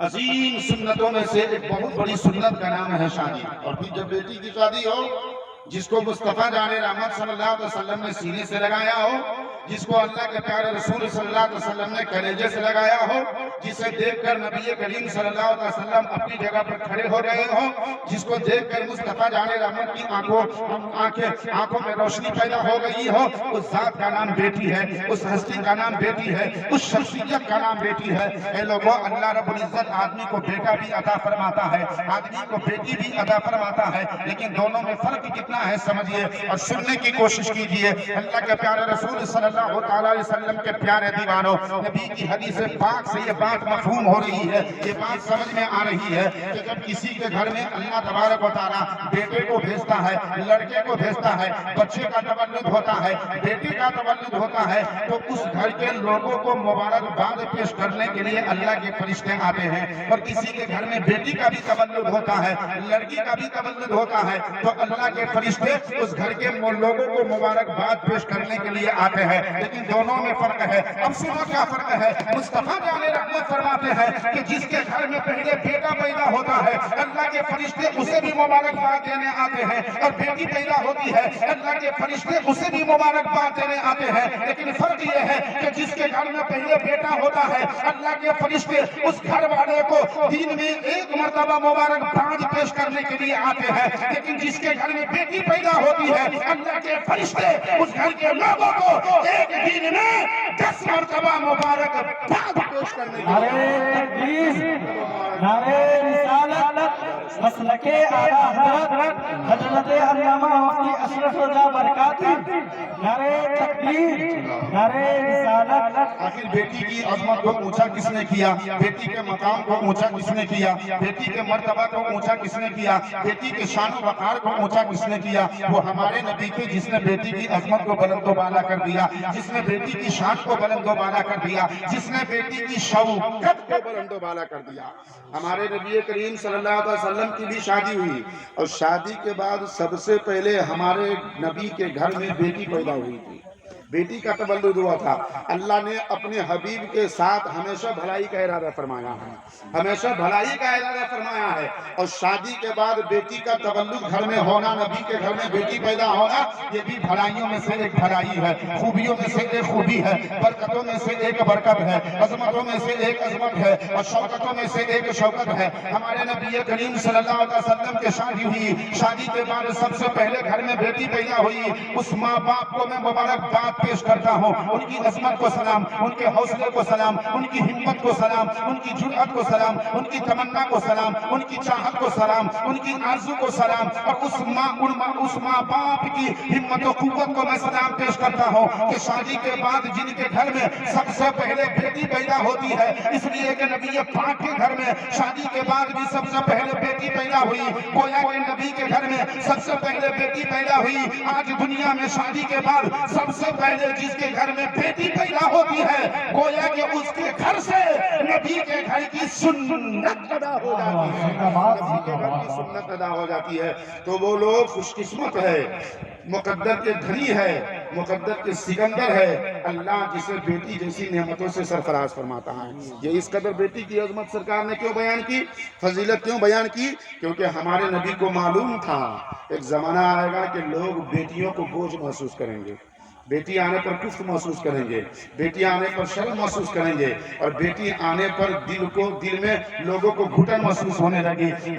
عظیم سنتوں میں سے ایک بہت بڑی سنت کا نام ہے شادی. اور پھر جب بیٹی کی شادی ہو، جس کو مصطفیٰ جان رحمت صلی اللہ علیہ وسلم نے سینے سے لگایا ہو، جس کو اللہ کے پیارے رسول صلی اللہ علیہ وسلم نے کلیجے سے لگایا ہو، جسے دیکھ کر نبی کریم صلی اللہ علیہ وسلم اپنی جگہ پر کھڑے ہو گئے ہو، جس کو دیکھ کر مصطفیٰ جان رحمت کی آنکھوں میں روشنی پیدا ہو گئی ہو، اس ذات کا نام بیٹی ہے، اس ہستی کا نام بیٹی ہے، اس شخصیت کا نام بیٹی ہے. اے لوگوں، اللہ رب العزت آدمی کو بیٹا بھی عطا فرماتا ہے، آدمی کو بیٹی بھی عطا فرماتا ہے، لیکن دونوں میں فرق کتنا ہے سمجھیے اور سننے کی کوشش کیجئے. اللہ کے پیارے رسول صلی اللہ علیہ وسلم کے پیارے دیوانوں، نبی کی حدیث پاک سے یہ بات مفہوم ہو رہی ہے، یہ بات سمجھ میں آ رہی ہے کہ جب کسی کے گھر میں اللہ تبارک و تعالیٰ بیٹے کو بھیجتا ہے، لڑکے کو بھیجتا ہے، بچے کا تولد ہوتا ہے، بیٹے کا تولد ہوتا ہے، تو اس گھر کے لوگوں کو مبارکباد پیش کرنے کے لیے اللہ کے فرشتے آتے ہیں. اور کسی کے گھر میں بیٹی کا بھی تولد ہوتا ہے، لڑکی کا بھی تولد ہوتا ہے، تو اللہ کے فرشتے اس گھر کے لوگوں کو مبارکباد پیش کرنے کے لیے آتے ہیں. لیکن دونوں میں فرق ہے. اب سنو کیا فرق ہے. مصطفیٰ جان رحمت فرماتے ہیں کہ جس کے گھر میں پہلے بیٹا پیدا ہوتا ہے، اللہ کے فرشتے اسے بھی مبارکباد دینے آتے ہیں، اور بیٹی پیدا ہوتی ہے، اللہ کے فرشتے اسے بھی مبارکباد دینے آتے ہیں. لیکن فرق یہ ہے کہ جس کے گھر میں پہلے بیٹا ہوتا ہے، اللہ کے فرشتے اس گھر والے کو دن میں ایک مرتبہ مبارکباد پیش کرنے کے لیے آتے ہیں. لیکن جس کے گھر میں بیٹی پیدا ہوتی ہے، اللہ کے فرشتے اس گھر کے لوگوں کو ایک دن میں 10 مرتبہ مبارکباد پیش کرنے کے لیے. نعرہ تکبیر، نعرہ رسالت، مسلک اعلیٰ حضرت حضرت علامہ مفتی اشرف رضا برکاتی. نعرہ تکبیر، نعرہ رسالت. آخر بیٹی کی عظمت کو اونچا کس نے کیا؟ بیٹی کے مقام کو اونچا کس نے کیا؟ بیٹی کے مرتبہ کو اونچا کس نے کیا؟ بیٹی کے شان و وقار کو اونچا کس نے کیا؟ وہ ہمارے نبی کے، جس نے بیٹی کی عظمت کو بلند و بالا کر دیا، جس نے بیٹی کی شان کو بلند و بالا کر دیا، جس نے بیٹی کی شوکت کو بلند و بالا کر دیا. ہمارے نبی کریم صلی اللہ علیہ وسلم کی بھی شادی ہوئی، اور شادی کے بعد سب سے پہلے ہمارے نبی کے گھر میں بیٹی پیدا ہوئی تھی، بیٹی کا تولد ہوا تھا. اللہ نے اپنے حبیب کے ساتھ ہمیشہ بھلائی کا ارادہ فرمایا ہے، ہمیشہ بھلائی کا ارادہ فرمایا ہے. اور شادی کے بعد بیٹی کا تولد گھر میں ہونا، نبی کے گھر میں بیٹی پیدا ہونا، یہ بھی بھلائیوں میں سے ایک بھلائی ہے، خوبیوں میں سے ایک خوبی ہے، برکتوں میں سے ایک برکت ہے، عظمتوں میں سے ایک عظمت ہے، اور شوکتوں میں سے ایک شوکت ہے. ہمارے نبی کریم صلی اللہ علیہ وسلم کے شادی ہوئی، شادی کے بعد سب سے پہلے گھر میں بیٹی پیدا ہوئی. اس ماں باپ کو میں مبارکباد پیش کرتا ہوں، ان کی عظمت کو سلام، ان کے حوصلے کو سلام، ان کی ہمت کو سلام، ان کی جرأت کو سلام، ان کی تمنا کو سلام، ان کی چاہت کو سلام، ان کی آرزو کو سلام، اور اس ماں باپ کی ہمت و قوت کو میں سلام پیش کرتا ہوں کہ شادی کے بعد جن کے گھر میں سب سے پہلے بیٹی پیدا ہوتی ہے، اس لیے کہ نبی پاک کے گھر میں شادی کے بعد بھی سب سے پہلے بیٹی پیدا ہوئی. گویا کہ نبی کے گھر میں سب سے پہلے بیٹی پیدا ہوئی. آج دنیا میں شادی کے بعد سب سے پہلے جس کے گھر میں بیٹی پیدا ہوتی ہے، گویا کہ اس کے گھر سے نبی کے گھر کی سنت ادا ہو جاتی ہے، نبی کے گھر کی سنت ادا ہو جاتی ہے. تو وہ لوگ خوش قسمت ہے، مقدر کے دھنی ہے، مقدر کے سکندر ہے، اللہ جسے بیٹی جیسی نعمتوں سے سرفراز فرماتا ہے. یہ اس قدر بیٹی کی عظمت سرکار نے کیوں بیان کی، فضیلت کیوں بیان کی؟ کیونکہ ہمارے نبی کو معلوم تھا ایک زمانہ آئے گا کہ لوگ بیٹیوں کو بوجھ محسوس کریں گے، بیٹی آنے پر کفر محسوس کریں گے، بیٹی آنے پر شرم محسوس کریں گے، اور بیٹی آنے پر دل میں لوگوں کو گھٹن محسوس ہونے لگے گی.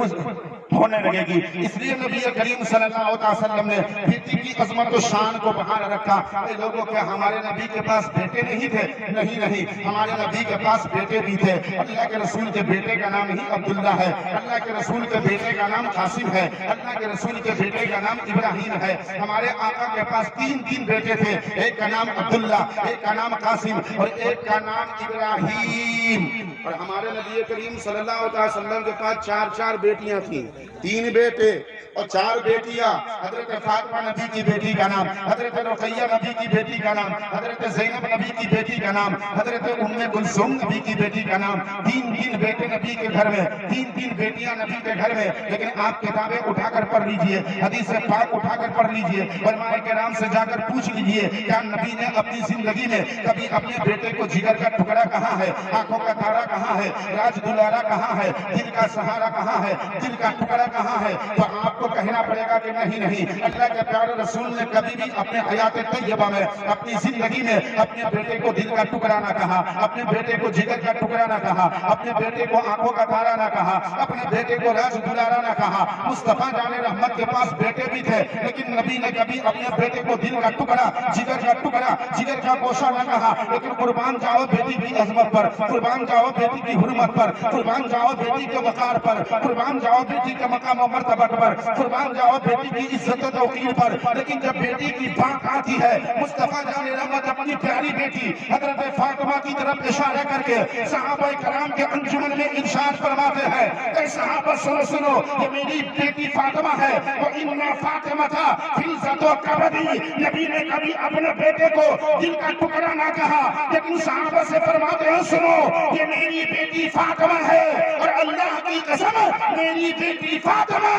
اس لیے نبی کریم صلی اللہ علیہ وسلم نے بیٹی کی عظمت و شان کو بحال رکھا. اے لوگوں کہ ہمارے نبی کے پاس بیٹے نہیں تھے؟ نہیں، ہمارے نبی کے پاس بیٹے بھی تھے. اللہ کے رسول کے بیٹے کا نام ہی عبداللہ ہے، اللہ کے رسول کے بیٹے کا نام قاسم ہے، اللہ کے رسول کے بیٹے کا نام ابراہیم ہے. ہمارے آقا کے پاس تین بیٹے تھے، ایک کا نام عبداللہ، ایک کا نام قاسم، اور ایک کا نام ابراہیم. اور ہمارے نبی کریم صلی اللہ علیہ وسلم کے پاس 4 بیٹیاں تھیں، 3 بیٹے اور 4 بیٹیاں، حضرت فاطمہ نبی کی بیٹی کا نام، حضرت رقیہ نبی کی بیٹی کا نام، حضرت زینب نبی کی بیٹی کا نام، حضرت ام کلثوم نبی کی بیٹی کا نام. 3 بیٹے نبی کے گھر میں، 3 بیٹیاں نبی کے گھر میں. لیکن آپ کتابیں اٹھا کر پڑھ لیجئے، حدیث پاک اٹھا کر پڑھ لیجئے، علماء کرام سے جا کر پوچھ لیجئے کیا نبی نے اپنی زندگی میں کبھی اپنے بیٹے کو جگر کا ٹکڑا کہا ہے، آنکھوں کا تارا کہا ہے، راج دلارا کہا ہے، دل کا سہارا کہا ہے، دل کا ٹکڑا کہا ہے؟ تو آپ کو کہنا پڑے گا کہ نہیں، اللہ کے پیارے رسول نے کبھی بھی اپنے حیات طیبہ میں، اپنی زندگی میں اپنے بیٹے کو دل کا ٹکڑا نہ کہا، اپنے بیٹے کو جگر کا ٹکڑا نہ کہا، اپنے بیٹے کو آنکھوں کا تارا نہ کہا، اپنے بیٹے کو راج دلارا نہ کہا. مصطفیٰ جان رحمت کے پاس بیٹے بھی تھے، لیکن نبی نے کبھی اپنے بیٹے کو دل کا ٹکڑا، جگر کا ٹکڑا، جگر کا گوشہ نہ کہا. لیکن قربان جاؤ بیٹی کی عظمت پر، قربان جاؤ بیٹی کی حرمت پر، قربان جاؤ بیٹی کے وقار پر، قربان جاؤ بیٹی کے مقام و مرتبہ پر، قربان جاؤ بیٹی کی عزت و توقیر پر. لیکن جب بیٹی کی بات آتی ہے، مصطفیٰ جان رحمت اپنی پیاری بیٹی حضرت فاطمہ کی طرف اشارہ کر کے صحابہ کرام کے انجمن میں ارشاد فرماتے ہیں، اے صحابہ سنو، یہ میری بیٹی فاطمہ ہے. وَإِنَّ فَاطِمَةَ فِي عِزَّةِ كَبَدِي. نبی نے کبھی اپنے بیٹے کو دل کا ٹکڑا نہ کہا، لیکن صحابہ سے فرماتے ہیں سنو، یہ میری بیٹی فاطمہ ہے، اور اللہ کی قسم میری بیٹی فاطمہ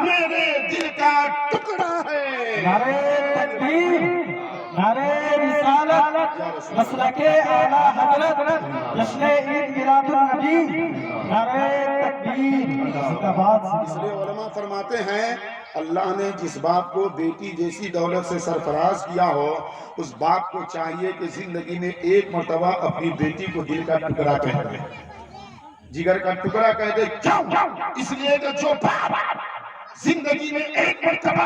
میرے دل کا ٹکڑا ہے. نعرہ تکبیر، نعرہ رسالت، مسلک اعلی حضرت، جشن عید میلاد النبی، نعرہ تکبیر. اس لیے علماء فرماتے ہیں اللہ نے جس باپ کو بیٹی جیسی دولت سے سرفراز کیا ہو، اس باپ کو چاہیے کہ زندگی میں ایک مرتبہ اپنی بیٹی کو دل کا ٹکڑا کہہ دے، جگر کا ٹکڑا کہہ دے. کیوں؟ اس لیے کہ جو باپ زندگی میں ایک مرتبہ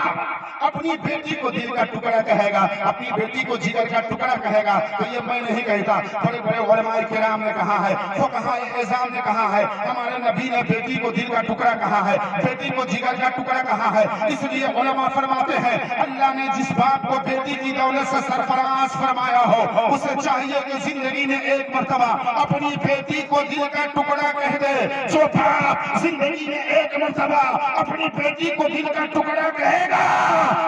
اپنی بیٹی کو دل کا ٹکڑا کہے گا، اپنی بیٹی کو جگر کا ٹکڑا کہے گا، تو یہ میں نہیں کہتا، بڑے بڑے علماء کرام نے کہا ہے، فقہاء اعظام نے کہا ہے، ہمارے نبی نے بیٹی کو دل کا ٹکڑا کہا ہے، بیٹی کو جگر کا ٹکڑا کہا ہے. اس لیے علماء فرماتے ہیں اللہ نے جس باپ کو بیٹی کی دولت سے سرفراز فرمایا ہو، اسے چاہیے کہ زندگی میں ایک مرتبہ اپنی بیٹی کو دل کا ٹکڑا کہہ دے. جو باپ زندگی میں ایک مرتبہ اپنی بیٹی کو دل کا ٹکڑا کہے گا،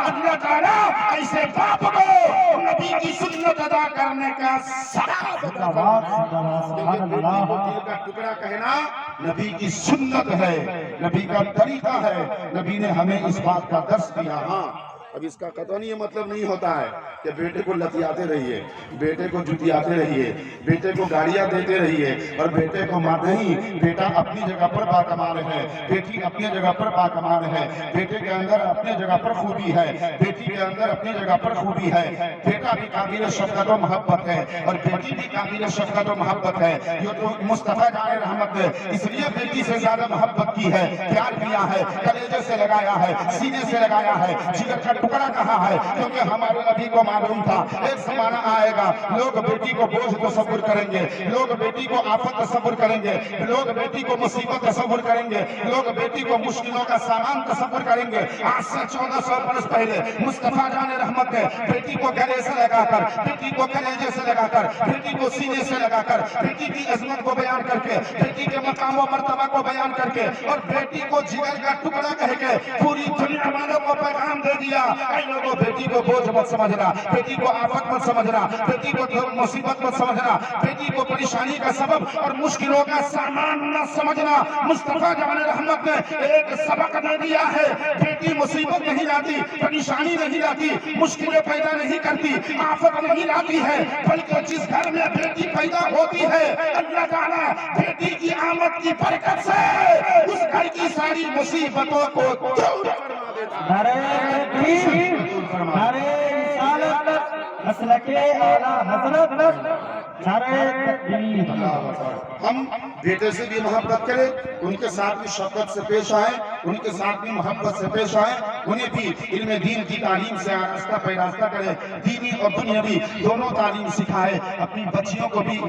اللہ تعالیٰ ایسے باپ کو نبی کی سنت ادا کرنے کا ثواب عطا فرمائے. بیٹی کو دل کا ٹکڑا کہنا نبی کی سنت ہے، نبی کا طریقہ ہے، نبی نے ہمیں اس بات کا درس دیا. ہاں اب اس کا قطعی یہ مطلب نہیں ہوتا ہے کہ بیٹے کو لتیاتے رہیے، بیٹے کو جتیاتے رہیے، بیٹے کو گاڑیاں دیتے رہیے اور بیٹے کو ماں نہیں. بیٹا اپنی جگہ پر باکمال ہے، بیٹی اپنی جگہ پر باکمال ہے، بیٹے کے اندر اپنی جگہ پر خوبی ہے، بیٹی کے اندر اپنی جگہ پر خوبی ہے. بیٹا بھی قابل شفقت و محبت ہے اور بیٹی بھی قابل شفقت و محبت ہے. یہ تو مصطفیٰ جان رحمت نے اس لیے بیٹی سے زیادہ محبت کی ہے، پیار کیا ہے، کلیجے سے لگایا ہے، سینے سے لگایا ہے، جگر کا ٹکڑا کہا ہے. کیونکہ ہمارے نبی کو معلوم تھا ایک زمانہ آئے گا لوگ بیٹی کو بوجھ تصور کریں گے، لوگ بیٹی کو آفت تصور کریں گے، لوگ بیٹی کو مصیبت تصور کریں گے، لوگ بیٹی کو مشکلوں کا سامان تصور کریں گے. آج سے 1400 برس پہلے مصطفیٰ جان رحمت نے بیٹی کو گلے سے لگا کر، بیٹی کو کلیجے سے لگا کر، بیٹی کو سینے سے لگا کر، بیٹی کی عظمت کو بیان کر کے، بیٹی کے مقام و مرتبہ کو بیان کر کے اور بیٹی کو جگر کا ٹکڑا کہہ کے پوری دنیا والوں کو پیغام دے دیا. اے لوگوں، بیٹی کو بوجھ مت سمجھنا، بیٹی کو آفت مت سمجھنا، بیٹی کو مصیبت مت سمجھنا، بیٹی کو پریشانی کا سبب اور مشکلوں کا سامان نہ سمجھنا. مصطفیٰ جان رحمت نے ایک سبق دے دیا ہے، بیٹی مصیبت نہیں لاتی، پریشانی نہیں لاتی، مشکلیں پیدا نہیں کرتی، آفت نہیں لاتی ہے، بلکہ جس گھر میں بیٹی پیدا ہوتی ہے اللہ تعالیٰ بیٹی کی آمد کی برکت سے اس گھر کی ساری مصیبتوں کو دور فرما دیتا ہے. نعرہ تکبیر، نعرہ رسالت، مسلک اعلی حضرت، نعرہ تکبیر. ہم بیٹے سے بھی محبت کریں، ان کے ساتھ بھی شفقت سے پیش آئیں، ان کے ساتھ بھی محبت سے پیش آئیں، انہیں بھی علم دین کی تعلیم سے آراستہ پیراستہ کریں، دینی اور دنیاوی دونوں تعلیم سکھائیں. اپنی بچیوں کو بھی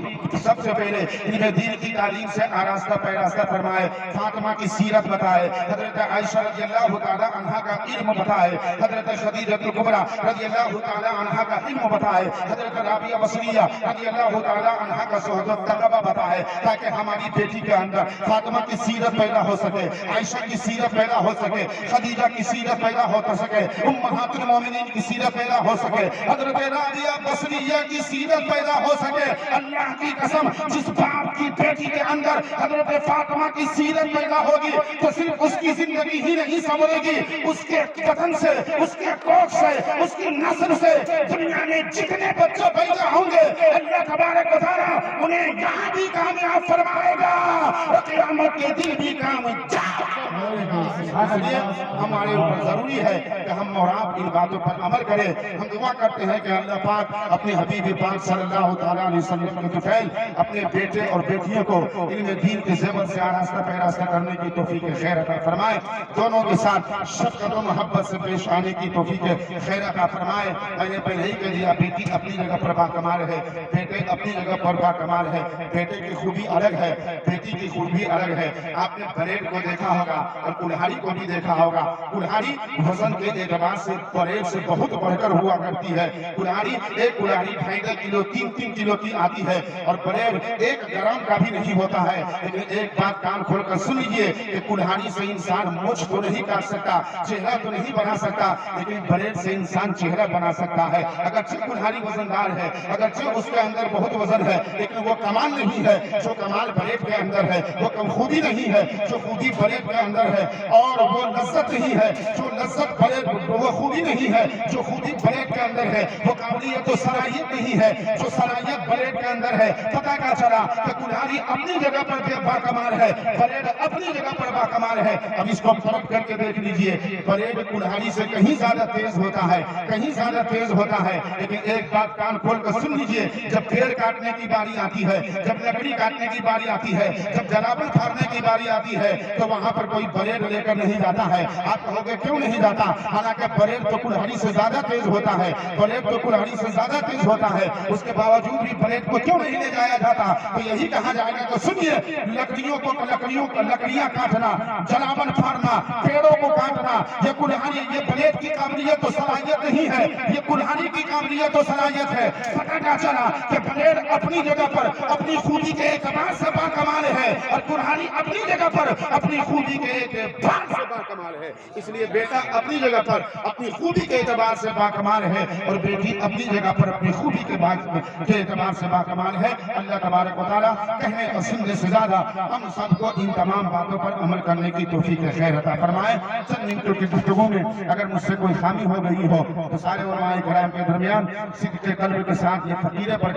سب سے پہلے علم دین کی تعلیم سے آراستہ پیراستہ فرمائے. فاطمہ کی سیرت بتائے، حضرت عائشہ رضی اللہ تعالی عنہا کا علم بتائے، حضرت خدیجہ کبریٰ رضی اللہ تعالی عنہا کا علم بتائے، حضرت رابعہ بصریہ رضی اللہ تعالی عنہا کا صحبت تقویٰ بتائے، تاکہ ہماری کی بیٹی کے اندر فاطمہ کی سیرت پیدا ہو سکے، عائشہ کی سیرت پیدا ہو سکے، خدیجہ کی سیرت پیدا ہو سکے، امہات المومنین کی سیرت پیدا ہو سکے، حضرت رابعہ بصریہ کی سیرت پیدا ہو سکے۔ اللہ کی قسم، جس باپ کی بیٹی کے اندر حضرت فاطمہ کی سیرت پیدا ہوگی تو صرف اس کی زندگی ہی نہیں سنورے گی، اس کے بدن سے، اس کے کوکھ سے، اس کی نسل سے دنیا میں جتنے بچے پیدا ہوں گے اللہ تبارک و تعالیٰ انہیں یہاں بھی کامیاب فرمائے گا اور قیامت کے دن بھی کامیاب۔ اس لیے ہمارے اوپر ضروری ہے کہ ہم اور آپ ان باتوں پر عمل کریں۔ ہم دعا کرتے ہیں کہ اللہ پاک اپنے حبیب پاک صلی اللہ تعالیٰ علیہ وسلم کے طفیل اپنے بیٹے اور بیٹیوں کو علم دین کے زیور سے آراستہ پیراستہ کرنے کی توفیق خیر عطا فرمائے، دونوں کے ساتھ شفقت و محبت سے پیش آنے کی توفیق خیر عطا فرمائے۔ میں نے پہلے ہی کہہ دیا، بیٹی اپنی جگہ پر باکمال ہے، بیٹے اپنی جگہ پر باکمال ہے، بیٹے کی خوبی الگ ہے، بیٹی کی خوبی الگ ہے۔ آپ نے پریڈ کو دیکھا ہوگا اور کلہاڑی کو بھی دیکھا ہوگا۔ کلہاڑی وزن کے اعتبار سے پریڈ سے بہت بڑھ کر ہوا کرتی ہے۔ کلہاڑی ایک کلہاڑی 2.5 کلو 3 کلو کی آتی ہے اور پریڈ 1 گرام کا بھی نہیں ہوتا ہے۔ لیکن ایک بات کان کھول کر سن لیجئے کہ کلہاڑی سے انسان مچھ تو نہیں کاٹ سکتا، چہرہ تو نہیں بنا سکتا، لیکن پریڈ سے انسان چہرہ بنا سکتا ہے۔ اگرچہ کلہاڑی وزندار ہے، اگرچہ اس کے اندر بہت وزن ہے، لیکن وہ کمال نہیں ہے جو کمال پریڈ کے اندر ہے، وہ خوبی نہیں ہے جو خوبی پریڈ کے اندر ہے، اور وہ لذت نہیں ہے جو لذت پریڈ، وہ خوبی نہیں ہے جو خوبی پریڈ کے اندر ہے، وہ قابلیت و صلاحیت نہیں ہے جو صلاحیت پریڈ کے اندر ہے۔ پتہ کیا چلا کہ کلہاڑی اپنی جگہ پر باکمال ہے، پریڈ اپنی جگہ پر باکمال ہے۔ اب اس کو فرق کر کے دیکھ لیجئے، پریڈ کلہاڑی سے کہیں زیادہ تیز ہوتا ہے، کہیں زیادہ تیز ہوتا ہے، لیکن ایک بات کان کھول کر سن لیجئے، جب پیڑ کاٹنے کی باری آتی ہے، جب لکڑی کاٹنے کی باری آتی ہے، جب جلابل پھاڑنے کی باری آتی ہے تو وہاں پر کوئی پریڈ لے کر نہیں جاتا ہے۔ آپ کہو گے کیوں نہیں جاتا؟ حالانکہ پریڈ تو کلہاڑی سے زیادہ تیز ہوتا ہے، پریڈ تو کلہاڑی سے زیادہ تیز ہوتا ہے، اس کے باوجود بھی پریڈ کو کیوں نہیں لے جایا جاتا؟ تو یہی کہا جائے گا کہ سنیے، لکڑیاں کاٹنا، جلابل پھاڑنا، پیڑوں کو کاٹنا، یہ کلہاڑی، یہ پریڈ کی قابلیت و صلاحیت نہیں ہے، یہ کلہاڑی کی قابلیت و صلاحیت ہے۔ پتہ کیا چلا کہ پریڈ اپنی جگہ پر اپنی خوبی کے اعتبار سے باکمال ہے اور کلہاڑی اپنی جگہ پر اپنی خوبی کے اعتبار سے باکمال ہے۔ اس لیے بیٹا اپنی جگہ پر اپنی خوبی کے اعتبار سے باکمال ہے اور بیٹی اپنی جگہ پر اپنی خوبی کے اعتبار سے باکمال ہے۔ اللہ تبارک و تعالیٰ کہنے اور سننے سے زیادہ ہم سب کو ان تمام باتوں پر عمل کرنے کی توفیق خیر عطا فرمائے۔ چند منٹوں کی گفتگو میں اگر مجھ سے کوئی خامی ہو گئی ہو تو سارے علماء کرام کے درمیان صدق قلب کے ساتھ یہ فقیرے پر